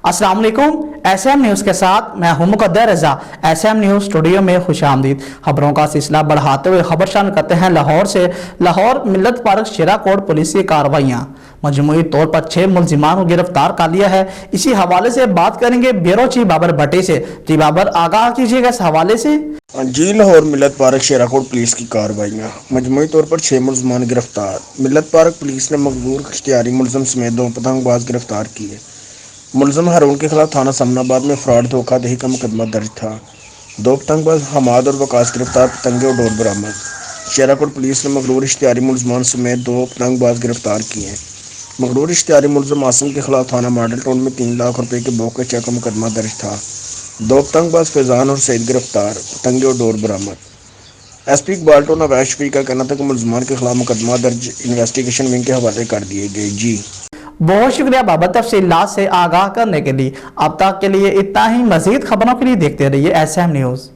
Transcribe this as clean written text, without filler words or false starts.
अस्सलाम वालेकुम। SM news के साथ मैं हूं मुकद्दर रजा। SM न्यूज़ स्टूडियो में खुशामदीद। खबरों का सिलसिला बढ़ाते हुए खबर शामिल करते हैं लाहौर से। लाहौर मिल्लत पार्क शेरा कोट पुलिस की कार्रवाइयाँ, मजमूई तौर पर 6 मुलजिमान को गिरफ्तार कर लिया है। इसी हवाले से बात करेंगे ब्यूरो चीफ बाबर भट्टी से। जी बाबर, आगाह कीजिएगा इस हवाले से। जी, लाहौर मिल्लत पार्क शेराकोट पुलिस की कार्रवाइयाँ, मजमूई तौर पर 6 मुलजमान गिरफ्तार। मिल्लत पार्क पुलिस ने मकबूल इश्तिहारी मुलजम समेत 2 पतंगबाज गिरफ्तार किए। मुलजम हारून के खिलाफ थाना समनाबाद में फ्रॉड धोखाधड़ी का मुकदमा दर्ज था। 2 पतंगबाज हमाद और वकास गिरफ्तार, पतंगे और डोर बरामद। शेराकोट पुलिस ने मकरूर इश्तिहारी मुलजमान समेत 2 पतंगबाज गिरफ्तार किए। मकरूर इश्तिहारी मुलजम आसिम के खिलाफ थाना मॉडल टाउन में 3 लाख रुपए के बौके चेक का मुकदमा दर्ज था। 2 पतंगबाज फैजान और सईद गिरफ्तार, पतंगे और डोर बरामद। SP इकबाल टोन अवैश शफीक का कहना था कि मुलजमान के खिलाफ मुकदमा दर्ज इन्वेस्टिगेशन विंग के हवाले कर दिए गए। जी बहुत शुक्रिया बाबर तफसीलात से आगाह करने के लिए। अब तक के लिए इतना ही। मजीद खबरों के लिए देखते रहिए SM न्यूज़।